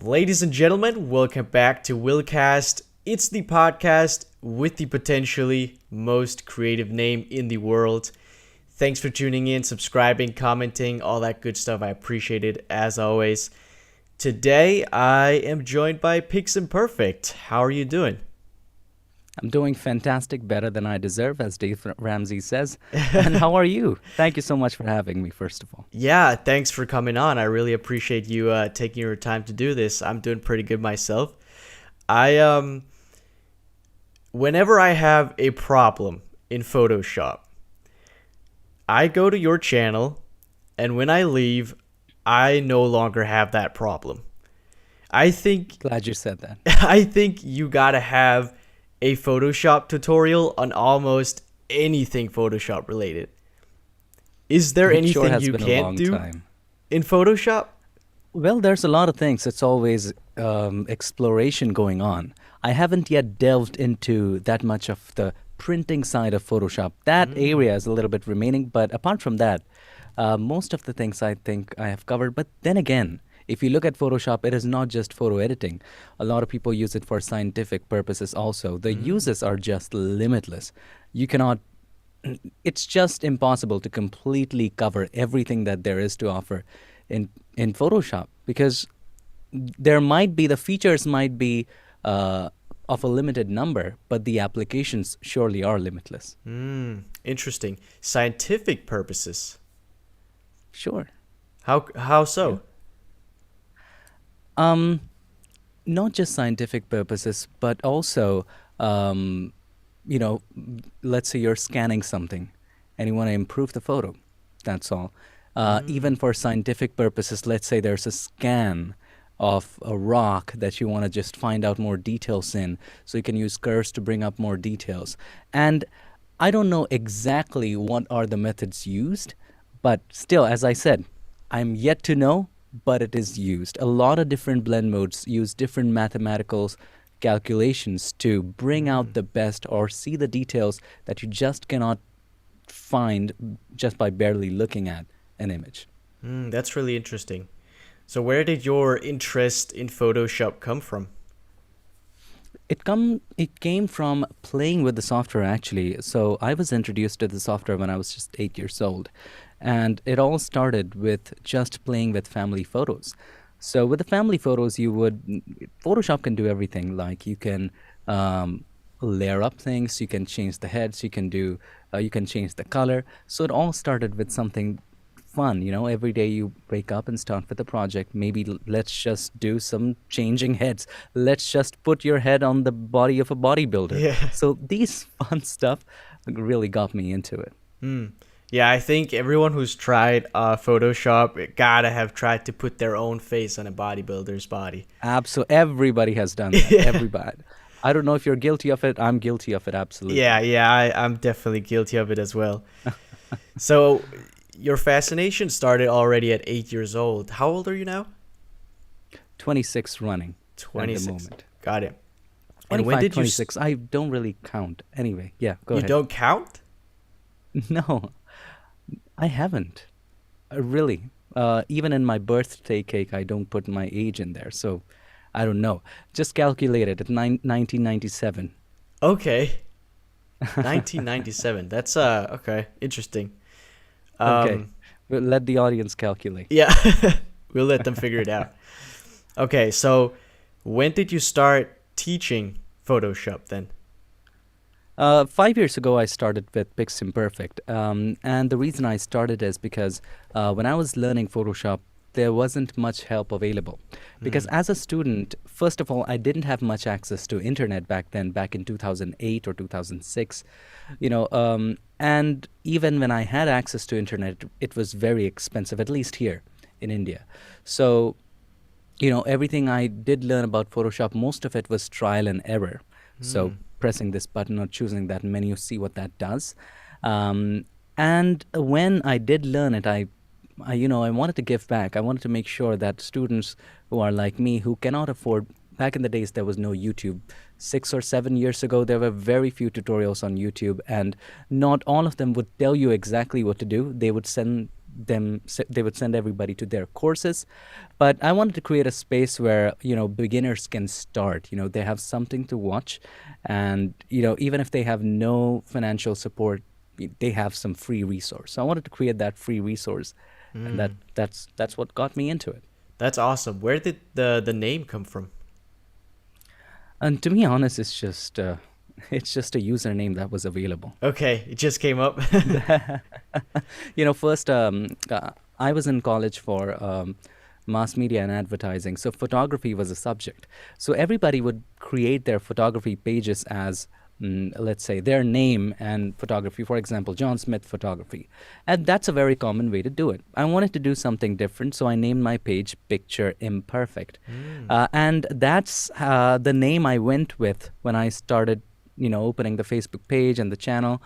Ladies and gentlemen, welcome back to WillCast. It's the podcast with the potentially most creative name in the world. Thanks for tuning in, subscribing, commenting, all that good stuff. I appreciate it as always. Today, I am joined by PiXimperfect. How are you doing? I'm doing fantastic, better than I deserve, as Dave Ramsey says. And how are you? Thank you so much for having me, first of all. Yeah, thanks for coming on. I really appreciate you taking your time to do this. I'm doing pretty good myself. I whenever I have a problem in Photoshop, I go to your channel, and when I leave, I no longer have that problem. I think Glad you said that. I think you gotta have a Photoshop tutorial on almost anything Photoshop related. Is there It sure anything has you been a can't long do time. in Photoshop? Well, there's a lot of things. It's always exploration going on. I haven't yet delved into that much of the printing side of Photoshop. That area is a little bit remaining, but apart from that, most of the things I think I have covered. But then again, if you look at Photoshop, it is not just photo editing. A lot of people use it for scientific purposes also. The uses are just limitless. You cannot, it's just impossible to completely cover everything that there is to offer in Photoshop because the features might be of a limited number, but the applications surely are limitless. Interesting. Scientific purposes. Sure. How so? Not just scientific purposes, but also, um, you know, let's say you're scanning something and you want to improve the photo. That's all. Even for scientific purposes, let's say there's a scan of a rock that you want to just find out more details in. So you can use curves to bring up more details. And I don't know exactly what are the methods used, but still, as I said, I'm yet to know, but it is used. A lot of different blend modes use different mathematical calculations to bring out the best or see the details that you just cannot find just by barely looking at an image. That's really interesting. So where did your interest in Photoshop come from? It came from playing with the software actually. So I was introduced to the software when I was just 8 years old. And it all started with just playing with family photos. So with the family photos, Photoshop can do everything. Like you can layer up things, you can change the heads, you can change the color. So it all started with something fun. Every day you wake up and start with a project. Maybe let's just do some changing heads. Let's just put your head on the body of a bodybuilder. Yeah. So these fun stuff really got me into it. Yeah, I think everyone who's tried Photoshop gotta have tried to put their own face on a bodybuilder's body. Absolutely. Everybody has done that. Yeah. Everybody. I don't know if you're guilty of it. I'm guilty of it. Absolutely. Yeah, I'm definitely guilty of it as well. So your fascination started already at 8 years old. How old are you now? 26 running at the 26. moment. Got it. And 25, when did you 26. I don't really count. Anyway, yeah, go you ahead. don't count? No, I haven't. Really. Even in my birthday cake, I don't put my age in there. So I don't know. Just calculate it at 1997. Okay. 1997. That's okay, interesting. Okay. We'll let the audience calculate. Yeah. We'll let them figure it out. Okay, so when did you start teaching Photoshop then? 5 years ago, I started with PiXimperfect. And the reason I started is because when I was learning Photoshop, there wasn't much help available. Because as a student, first of all, I didn't have much access to internet back then, back in 2008 or 2006. And even when I had access to internet, it was very expensive, at least here in India. So, everything I did learn about Photoshop, most of it was trial and error. So pressing this button or choosing that menu, see what that does. And when I did learn it, I wanted to give back. I wanted to make sure that students who are like me, who cannot afford, back in the days, there was no YouTube. 6 or 7 years ago, there were very few tutorials on YouTube, and not all of them would tell you exactly what to do. They would send they would send everybody to their courses. But I wanted to create a space where, beginners can start. They have something to watch, and even if they have no financial support, they have some free resource. So I wanted to create that free resource, and that's what got me into it. That's awesome. Where did the name come from? And to be honest, it's just a username that was available. Okay, it just came up. First, I was in college for mass media and advertising, so photography was a subject. So everybody would create their photography pages as, let's say, their name and photography. For example, John Smith Photography. And that's a very common way to do it. I wanted to do something different, so I named my page Picture Imperfect. And that's the name I went with when I started opening the Facebook page and the channel.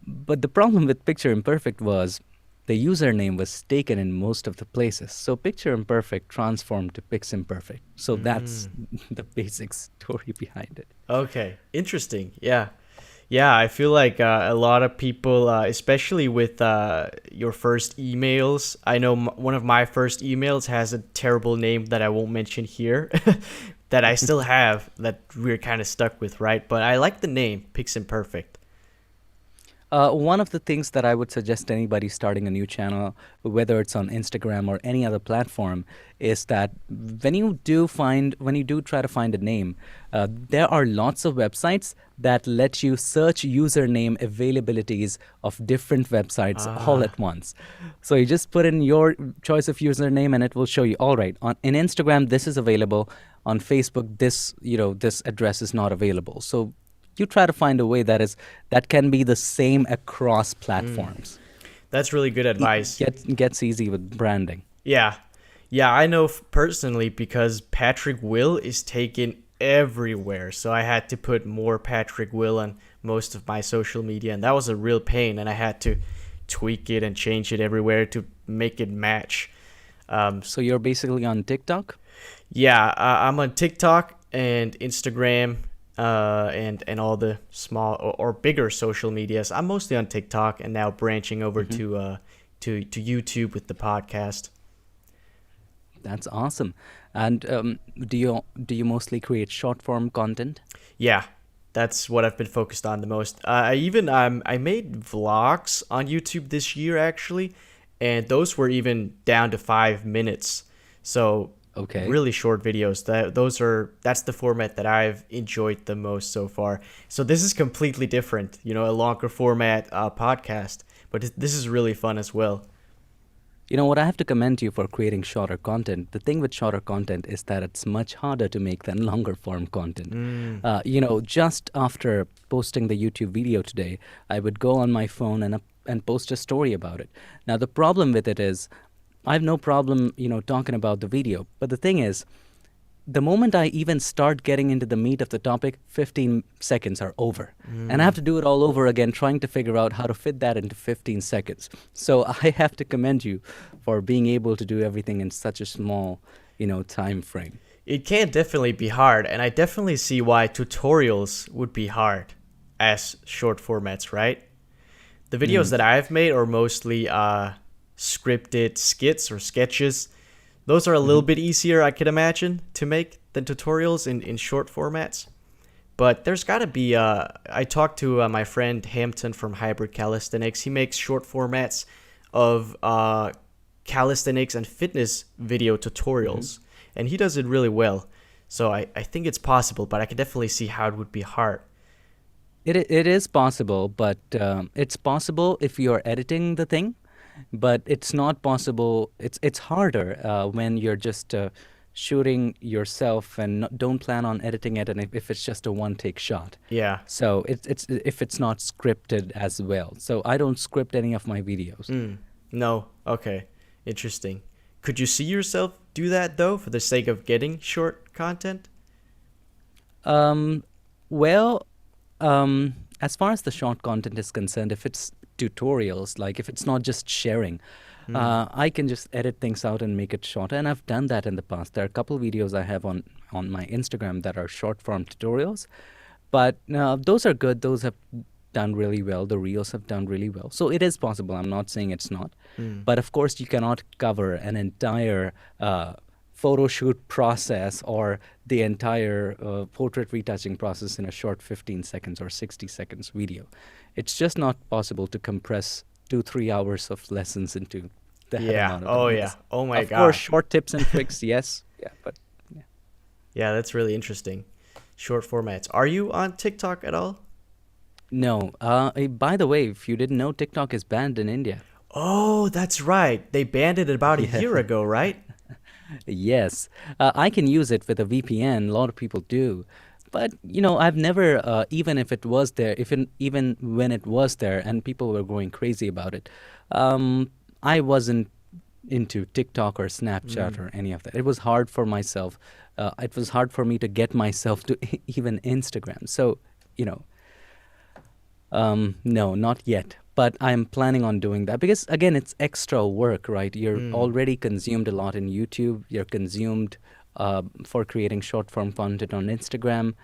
But the problem with Picture Imperfect was the username was taken in most of the places. So Picture Imperfect transformed to PiXimperfect. So that's the basic story behind it. Okay, interesting. Yeah. Yeah, I feel like a lot of people, especially with your first emails. I know one of my first emails has a terrible name that I won't mention here that I still have that we're kind of stuck with, right? But I like the name, PiXimperfect. One of the things that I would suggest anybody starting a new channel, whether it's on Instagram or any other platform, is that when you do try to find a name, there are lots of websites that let you search username availabilities of different websites all at once. So you just put in your choice of username and it will show you, all right, in Instagram, this is available. On Facebook, this address is not available. So you try to find a way that can be the same across platforms. That's really good advice. It gets easy with branding. Yeah. Yeah, I know personally because Patrick Will is taken everywhere. So I had to put more Patrick Will on most of my social media, and that was a real pain, and I had to tweak it and change it everywhere to make it match. So you're basically on TikTok? Yeah, I'm on TikTok and Instagram, and all the small or bigger social medias. I'm mostly on TikTok and now branching over to YouTube with the podcast. That's awesome. And do you mostly create short form content? Yeah, that's what I've been focused on the most. I made vlogs on YouTube this year actually, and those were even down to 5 minutes. So okay, really short videos. That's the format that I've enjoyed the most so far. So this is completely different, a longer format podcast, but this is really fun as well. You know what? I have to commend you for creating shorter content. The thing with shorter content is that it's much harder to make than longer form content. Just after posting the YouTube video today, I would go on my phone and post a story about it. Now, the problem with it is I have no problem, talking about the video. But the thing is, the moment I even start getting into the meat of the topic, 15 seconds are over. And I have to do it all over again, trying to figure out how to fit that into 15 seconds. So I have to commend you for being able to do everything in such a small, time frame. It can definitely be hard, and I definitely see why tutorials would be hard as short formats, right? The videos that I've made are mostly scripted skits or sketches. Those are a little bit easier, I could imagine, to make than tutorials in short formats. But there's got to be, I talked to my friend Hampton from Hybrid Calisthenics. He makes short formats of calisthenics and fitness video tutorials, and he does it really well. So I think it's possible, but I can definitely see how it would be hard. It is possible, but it's possible if you're editing the thing. But it's not possible. It's harder when you're just shooting yourself and don't plan on editing it, and if it's just a one-take shot. Yeah. So it's if it's not scripted as well. So I don't script any of my videos. No. Okay. Interesting. Could you see yourself do that though, for the sake of getting short content? As far as the short content is concerned, if it's tutorials, like if it's not just sharing, I can just edit things out and make it shorter, and I've done that in the past. There are a couple videos I have on my Instagram that are short form tutorials, but those are good. Those have done really well. The reels have done really well. So it is possible. I'm not saying it's not. Mm. But of course, you cannot cover an entire photo shoot process or the entire portrait retouching process in a short 15 seconds or 60 seconds video. It's just not possible to compress 2-3 hours of lessons into that Yeah. amount of Oh time. yeah. Oh my Of course, God. short tips and tricks, yes. Yeah, but yeah. Yeah, that's really interesting. Short formats. Are you on TikTok at all? No. By the way, if you didn't know, TikTok is banned in India. Oh, that's right. They banned it about a Yeah. year ago, right? Yes, I can use it with a VPN. A lot of people do, but I've never, even if it was there, even when it was there, and people were going crazy about it, I wasn't into TikTok or Snapchat Mm. or any of that. It was hard for myself. It was hard for me to get myself to even Instagram. So, you know, no, not yet. But I'm planning on doing that because, again, it's extra work, right? You're Mm. already consumed a lot in YouTube. You're consumed for creating short form content on Instagram,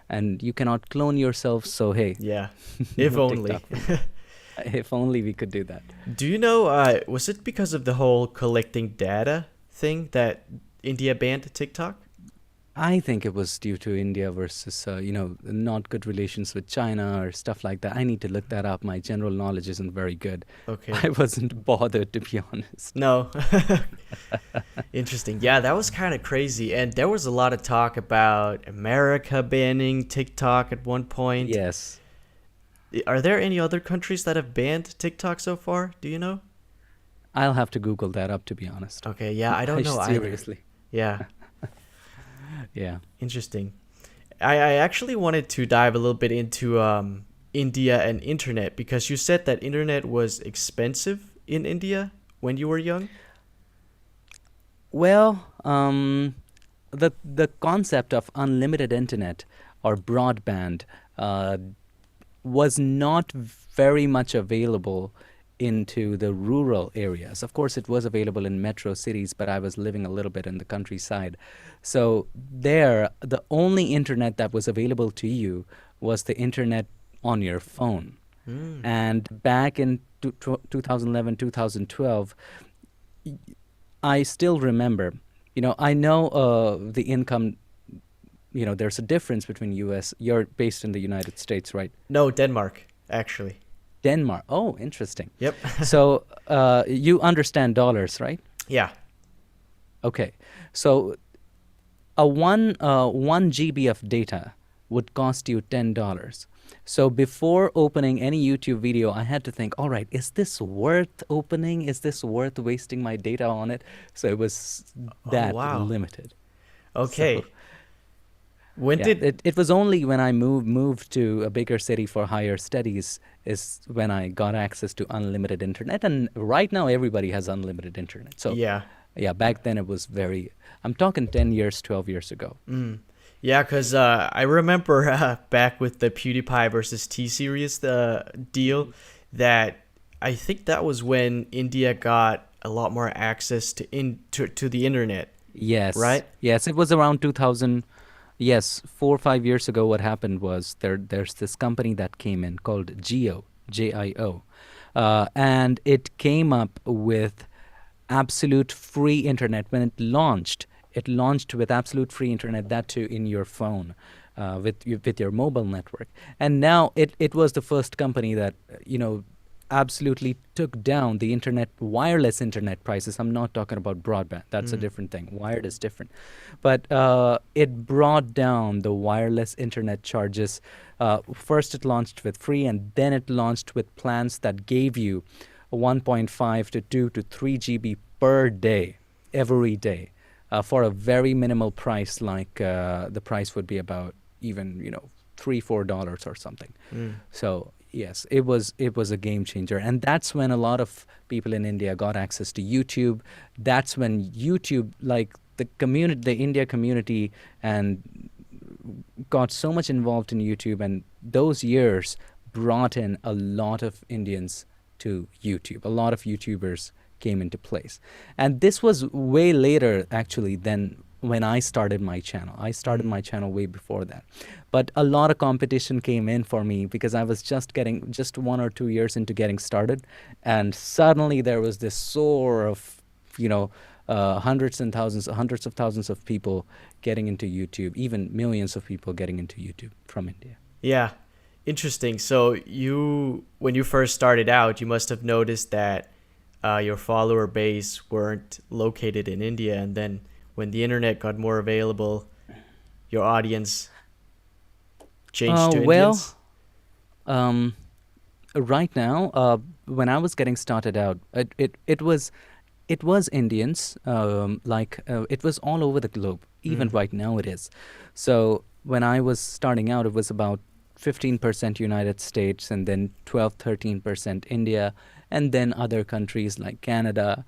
and you cannot clone yourself. So, hey, Yeah. If no only. TikTok for me. If only we could do that. Do you know, was it because of the whole collecting data thing that India banned TikTok? I think it was due to India versus, not good relations with China or stuff like that. I need to look that up. My general knowledge isn't very good. Okay. I wasn't bothered, to be honest. No. Interesting. Yeah, that was kind of crazy. And there was a lot of talk about America banning TikTok at one point. Yes. Are there any other countries that have banned TikTok so far? Do you know? I'll have to Google that up, to be honest. Okay, yeah, I don't know either. Seriously. Yeah, Yeah. interesting. I actually wanted to dive a little bit into India and internet because you said that internet was expensive in India when you were young. Well, the concept of unlimited internet or broadband uh, was not very much available into the rural areas. Of course, it was available in metro cities, but I was living a little bit in the countryside. So there, the only internet that was available to you was the internet on your phone. Mm. And back in 2011, 2012, I still remember, I know the income, there's a difference between US, you're based in the United States, right? No, Denmark, actually. Denmark. Oh, interesting. Yep. So you understand dollars, right? Yeah. Okay. So a 1 GB of data would cost you $10. So before opening any YouTube video, I had to think, all right, is this worth opening? Is this worth wasting my data on it? So it was Oh, that wow. limited. Okay. So When yeah, did it was only when I moved to a bigger city for higher studies is when I got access to unlimited internet. And right now everybody has unlimited internet. So Yeah. yeah, back then it was I'm talking 10 years, 12 years ago. Mm. Yeah, because I remember back with the PewDiePie versus T-Series deal that I think that was when India got a lot more access to the internet, Yes. right? Yes, it was around 2000. Yes, 4 or 5 years ago, what happened was there's this company that came in called Geo, Jio, and it came up with absolute free internet when it launched. It launched with absolute free internet, that too in your phone, with your mobile network. And now it was the first company that absolutely took down the wireless internet prices. I'm not talking about broadband. That's a different thing. Wired is different. But it brought down the wireless internet charges. First it launched with free, and then it launched with plans that gave you 1.5 to 2 to 3 GB per day, every day, for a very minimal price, like the price would be about even, $3-4 or something. Mm. So yes, it was a game changer, and that's when a lot of people in India got access to YouTube. That's when YouTube, like the community, the India community, and got so much involved in YouTube, and those years brought in a lot of Indians to YouTube. A lot of YouTubers came into place, and this was way later actually than when I started my channel. I started my channel way before that. But a lot of competition came in for me because I was just 1 or 2 years into getting started. And suddenly there was this soar of, you know, hundreds of thousands of people getting into YouTube, even millions of people getting into YouTube from India. Yeah, interesting. So when you first started out, you must have noticed that your follower base weren't located in India, and then when the internet got more available, your audience changed to Well, Indians. um, right now, when I was getting started out, it was Indians. It was all over the globe. Even Mm. right now, it is. So when I was starting out, it was about 15% United States, and then 12, 13% India, and then other countries like Canada,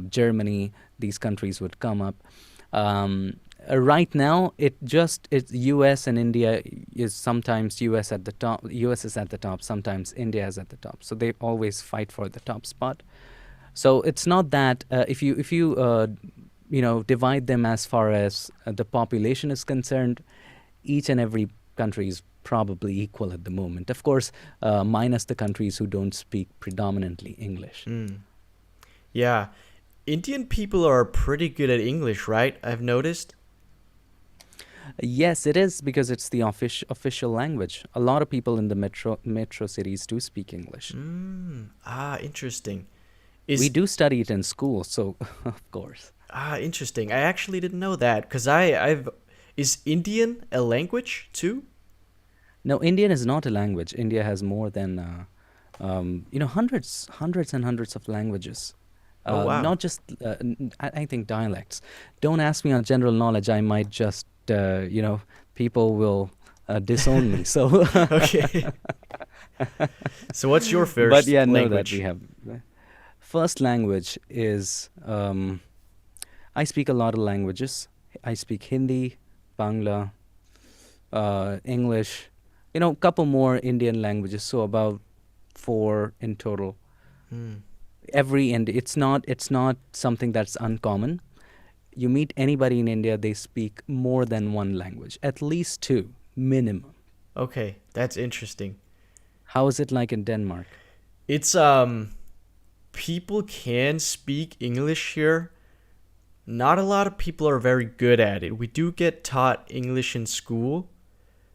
Germany. These countries would come up. Um, right now, it's U.S. and India is sometimes U.S. at the top. U.S. is at the top. Sometimes India is at the top. So they always fight for the top spot. So it's not that if you divide them as far as the population is concerned, each and every country is probably equal at the moment. Of course, minus the countries who don't speak predominantly English. Mm. Yeah, Indian people are pretty good at English, right? I've noticed. Yes, it is because it's the official language. A lot of people in the metro cities do speak English. Interesting. We Is do study it in school, so of course. Interesting. I actually didn't know that because I've is Indian a language too? No, Indian is not a language. India has more than hundreds and hundreds of languages. Oh wow. Not just I think dialects. Don't ask me on general knowledge. I might just people will disown me. So, Okay. So what's your but first yeah, know that we language? have first language is I speak a lot of languages. I speak Hindi, Bangla, English, a couple more Indian languages, so about four in total. Hmm. It's not something that's uncommon. You meet anybody in India, they speak more than one language, at least two minimum. Okay, that's interesting. How is it like in Denmark? It's people can speak English here. Not a lot of people are very good at it. We do get taught English in school,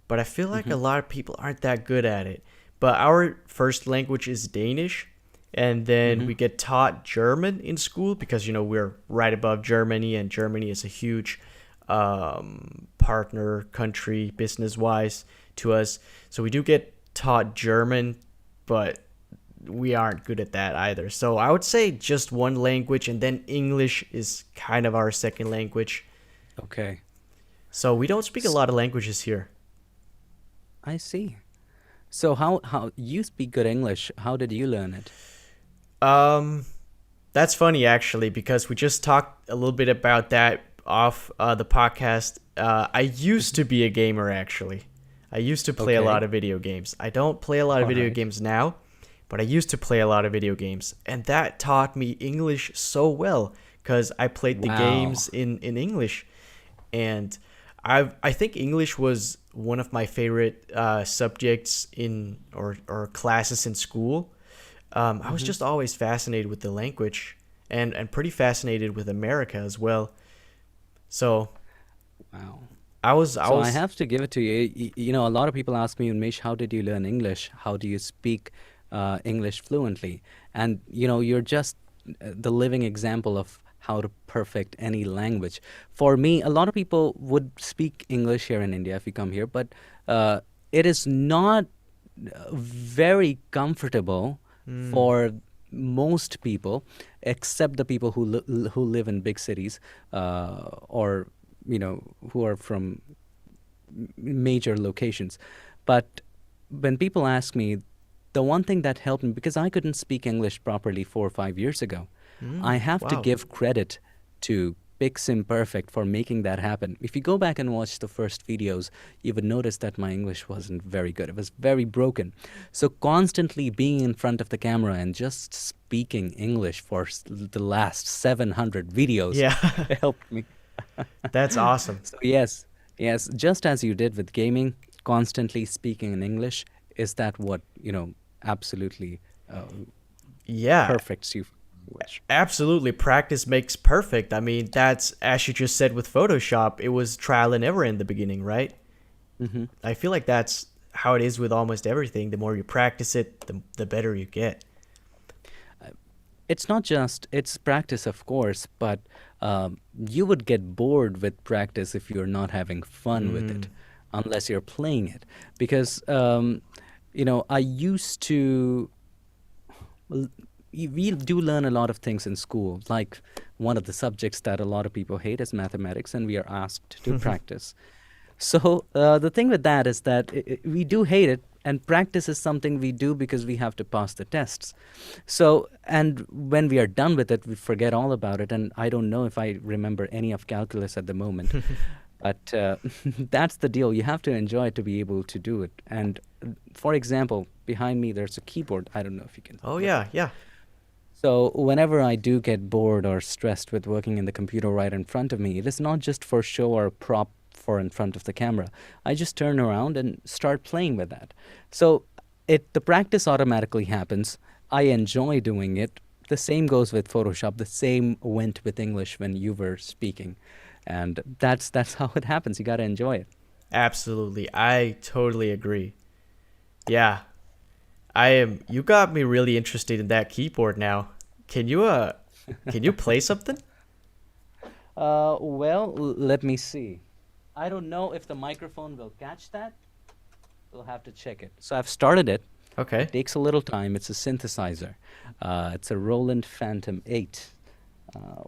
but I feel like a Hmm. lot of people aren't that good at it. But our first language is Danish, and then Hmm. we get taught German in school because we're right above Germany, and Germany is a huge partner country business wise to us. So we do get taught German, but we aren't good at that either. So I would say just one language, and then English is kind of our second language. Okay. So we don't speak a S- lot of languages here. I see. So how you speak good English? How did you learn it? Um, that's funny actually because we just talked a little bit about that off the podcast. I used Mhm. to be a gamer actually. I used to play a lot Okay. of video games. I don't play a lot of All video right. games now, but I used to play a lot of video games, and that taught me English so well because I played the Wow. games in English, and I think English was one of my favorite subjects in or classes in school. I was Hmm. just always fascinated with the language, and pretty fascinated with America as well. So Wow. I So I was have to give it to you. A lot of people ask me, Mish, how did you learn English? How do you speak English fluently? And you're just the living example of how to perfect any language. For me, a lot of people would speak English here in India if you come here, but it is not very comfortable mm, for most people, except the people who live in big cities, or who are from major locations. But when people ask me, the one thing that helped me, because I couldn't speak English properly 4 or 5 years ago, I have to wow. give credit to PiXimperfect for making that happen. If you go back and watch the first videos, you would notice that my English wasn't very good. It was very broken. So constantly being in front of the camera and just speaking English for the last 700 videos Yeah. helped me. That's awesome. So yes, yes, just as you did with gaming, constantly speaking in English, is that what, absolutely uh, Yeah, perfects you for language? absolutely. Practice makes perfect. I mean, that's as you just said with Photoshop, it was trial and error in the beginning, right? Hmm. I feel like that's how it is with almost everything. The more you practice it, the better you get. It's not just, it's practice, of course, but you would get bored with practice if you're not having fun with it, Mm. unless you're playing it. Because, I used to, well, we do learn a lot of things in school. Like one of the subjects that a lot of people hate is mathematics, and we are asked to practice. So the thing with that is that we do hate it, and practice is something we do because we have to pass the tests. So, and when we are done with it, we forget all about it. And I don't know if I remember any of calculus at the moment, but that's the deal. You have to enjoy it to be able to do it. And for example, behind me, there's a keyboard. I don't know if you can Oh look yeah, at. yeah. So, whenever I do get bored or stressed with working in the computer right in front of me, it is not just for show or prop for in front of the camera. I just turn around and start playing with that. So, the practice automatically happens. I enjoy doing it. The same goes with Photoshop. The same went with English when you were speaking, and that's how it happens. You got to enjoy it. Absolutely. I totally agree. Yeah. I am you got me really interested in that keyboard now. Can you can you play something? Well, let me see. I don't know if the microphone will catch that. We'll have to check it. So I've started it. Okay. It takes a little time. It's a synthesizer. It's a Roland Phantom 8.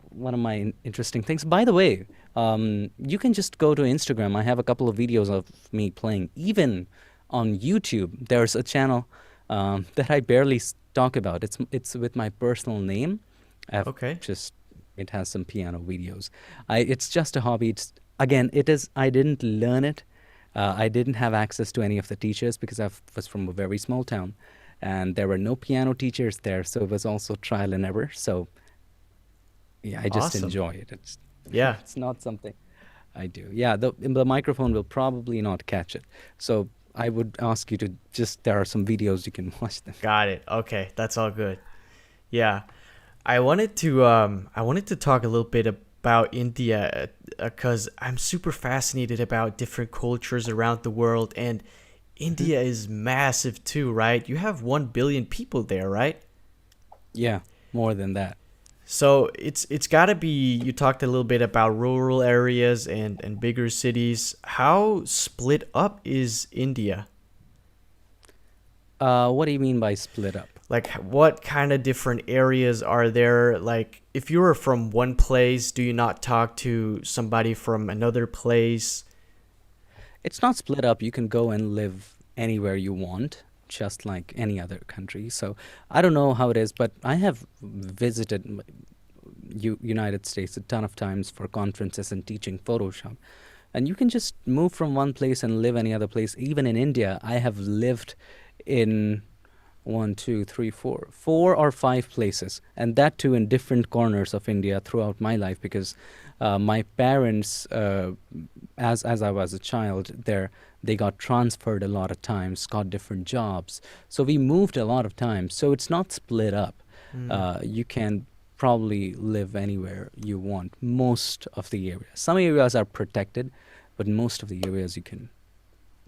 One of my interesting things. By the way, you can just go to Instagram. I have a couple of videos of me playing. Even on YouTube, there's a channel that I barely talk about. It's with my personal name. I've Okay. just it has some piano videos. It's just a hobby. Again, it is. I didn't learn it. I didn't have access to any of the teachers because I was from a very small town, and there were no piano teachers there. So it was also trial and error. So yeah, I just Awesome. enjoy it. It's Yeah. it's not something I do. Yeah, the microphone will probably not catch it. So I would ask you to just there are some videos you can watch them. Got it. Okay. That's all good. Yeah. I wanted to talk a little bit about India cuz I'm super fascinated about different cultures around the world, and Hmm. India is massive too, right? You have 1 billion people there, right? Yeah, more than that. So it's got to be. You talked a little bit about rural areas and bigger cities. How split up is India? What do you mean by split up? Like what kind of different areas are there? Like if you were from one place, do you not talk to somebody from another place? It's not split up. You can go and live anywhere you want, just like any other country. So I don't know how it is, but I have visited United States a ton of times for conferences and teaching Photoshop. And you can just move from one place and live any other place. Even in India, I have lived in one, two, three, four or five places, and that too in different corners of India throughout my life because my parents, as I was a child, they got transferred a lot of times, got different jobs, so we moved a lot of times. So it's not split up. Hmm. You can probably live anywhere you want. Most of the areas, some areas are protected, but most of the areas you can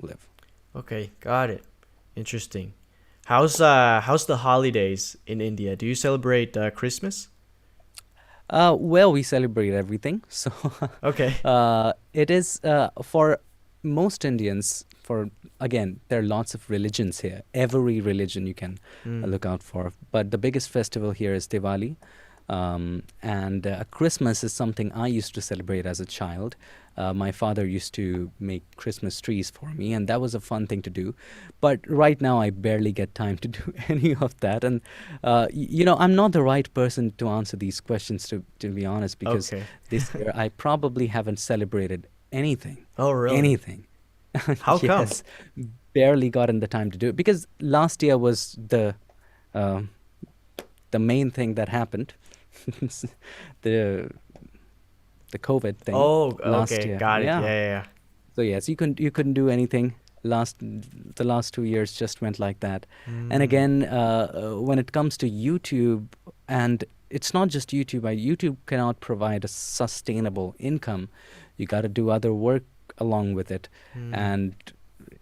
live. Okay, got it. Interesting. How's the holidays in India? Do you celebrate Christmas? Well, we celebrate everything. So Okay. it is for most Indians. For again, there are lots of religions here. Every religion you can Hmm. look out for. But the biggest festival here is Diwali. And Christmas is something I used to celebrate as a child. My father used to make Christmas trees for me, and that was a fun thing to do. But right now, I barely get time to do any of that. And, I'm not the right person to answer these questions, to be honest, because Okay. this year I probably haven't celebrated anything. Oh, really? Anything. How come? Yes, barely gotten the time to do it because last year was uh, the main thing that happened. the the COVID thing Oh, last okay, year. got it. Yeah, Yeah. yeah, So yes, you couldn't do anything. The last 2 years just went like that. yeah. And again, when it comes to YouTube, and it's not just YouTube. YouTube cannot provide a sustainable income. You got to do other work along with it, and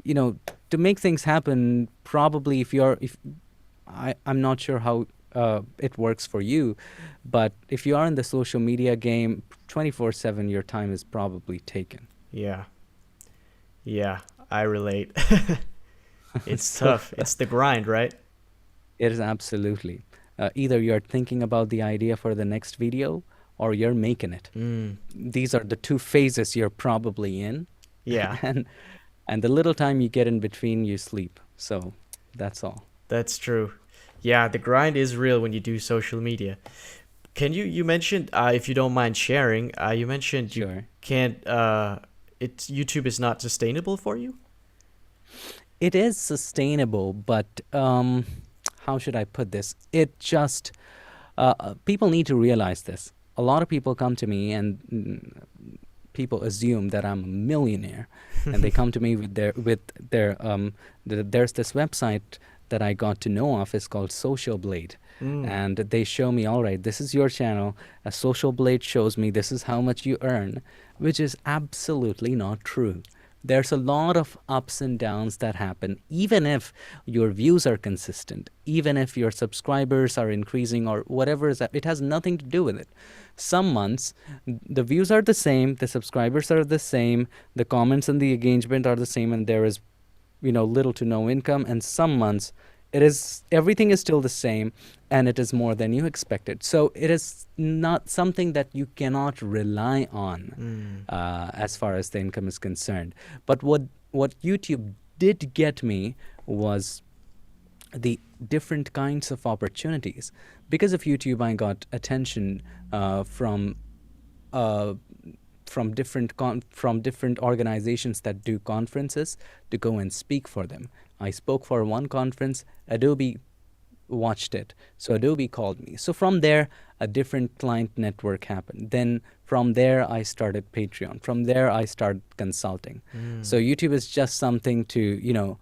you know, to make things happen. Probably, if I'm not sure how it works for you, but if you are in the social media game, 24/7, your time is probably taken. Yeah, yeah, I relate. It's So tough. It's the grind, right? it is absolutely. Either you're thinking about the idea for the next video or you're making it. Mm, These are the two phases you're probably in. yeah, and and the little time you get in between, you sleep. So that's all. that's true. Yeah, the grind is real when you do social media. You mentioned, if you don't mind sharing, you mentioned you Sure. can't, it's YouTube is not sustainable for you? It is sustainable, but how should I put this? It just people need to realize this. A lot of people come to me and people assume that I'm a millionaire, and they come to me with there's this website that I got to know of. It's called Social Blade. Mm, And they show me, all right, this is your channel. A Social Blade shows me this is how much you earn, which is absolutely not true. There's a lot of ups and downs that happen, even if your views are consistent, even if your subscribers are increasing or whatever is that, it has nothing to do with it. Some months, the views are the same, the subscribers are the same, the comments and the engagement are the same, and there is, little to no income. And some months, everything is still the same, and it is more than you expected. So it is not something that you cannot rely on as far as the income is concerned. But what YouTube did get me was the different kinds of opportunities. Because of YouTube, I got attention uh, from different organizations that do conferences to go and speak for them. I spoke for one conference. Adobe watched it, so Adobe called me. So from there, a different client network happened. Then from there, I started Patreon. From there, I started consulting. So YouTube is just something to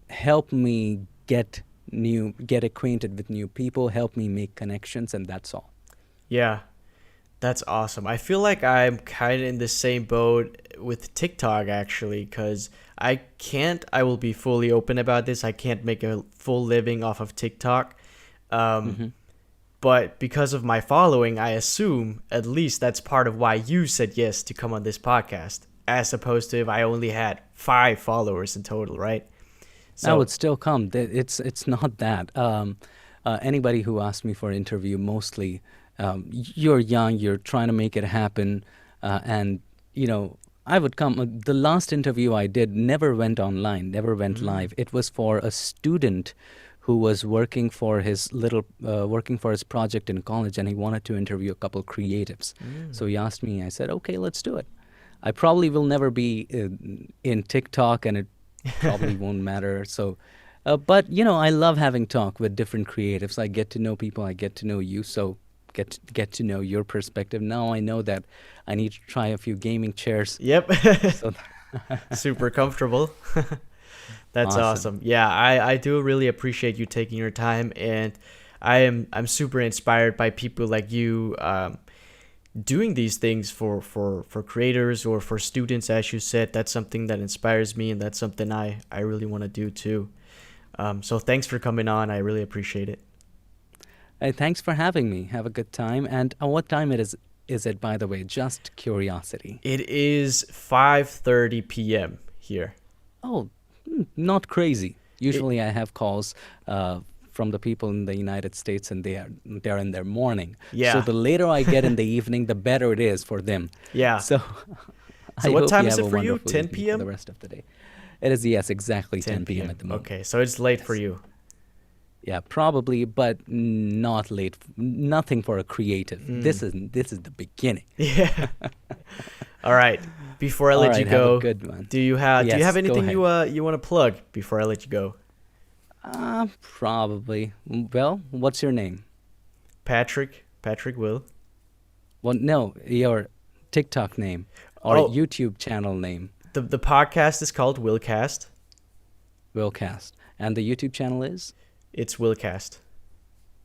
help me get acquainted with new people, help me make connections, and that's all. yeah, that's awesome. I feel like I'm kind of in the same boat with TikTok actually, because I will be fully open about this. I can't make a full living off of TikTok. But because of my following, I assume at least that's part of why you said yes to come on this podcast, as opposed to if I only had 5 followers in total, right? That would still come. It's not that. Anybody who asked me for an interview, mostly, you're young, you're trying to make it happen, and I would come. The last interview I did never went online, never went live. It was for a student who was working for his project in college, and he wanted to interview a couple creatives. So he asked me. I said, "Okay, let's do it." I probably will never be in TikTok, and it probably won't matter. So, but I love having talk with different creatives. I get to know people. I get to know you. So get to know your perspective. Now I know that I need to try a few gaming chairs. Yep. So Super comfortable. That's awesome. awesome. Yeah, I do really appreciate you taking your time, and I'm super inspired by people like you doing these things for creators or for students, as you said. That's something that inspires me, and that's something I really want to do too. So thanks for coming on. I really appreciate it. Hey, thanks for having me. Have a good time. And what time is it, by the way? Just curiosity. It is 5:30 p.m. here. Oh, not crazy. Usually I have calls from the people in the United States, and they're in their morning. Yeah. So the later I get in the evening, the better it is for them. Yeah. So So I what hope time you is have it a for you? wonderful 10 evening p.m.? for the rest of the day. It is, yes, exactly 10 p.m. at the moment. Okay, so it's late for you. Yeah, probably, but not late. Nothing for a creative. This is the beginning. Yeah. All right. Before I All let right, you have a go, good one. do you have Yes, go anything ahead. you want to plug before I let you go? Probably. Well, what's your name? Patrick Will. Well, no, your TikTok name or Oh. YouTube channel name, The podcast is called WillCast. WillCast. And the YouTube channel is It's WillCast.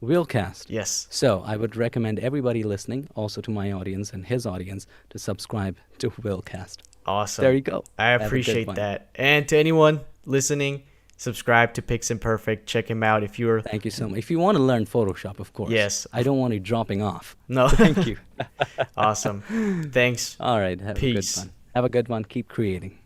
WillCast. Yes. So I would recommend everybody listening, also to my audience and his audience, to subscribe to WillCast. Awesome. There you go. I Have a good appreciate one. that. And to anyone listening, subscribe to PiXimperfect. Check him out if you're. Thank you so much. If you want to learn Photoshop, of course. Yes. I don't want you dropping off. No. Thank you. Awesome. Thanks. All right. Have a good Peace. one. Have a good one. Keep creating.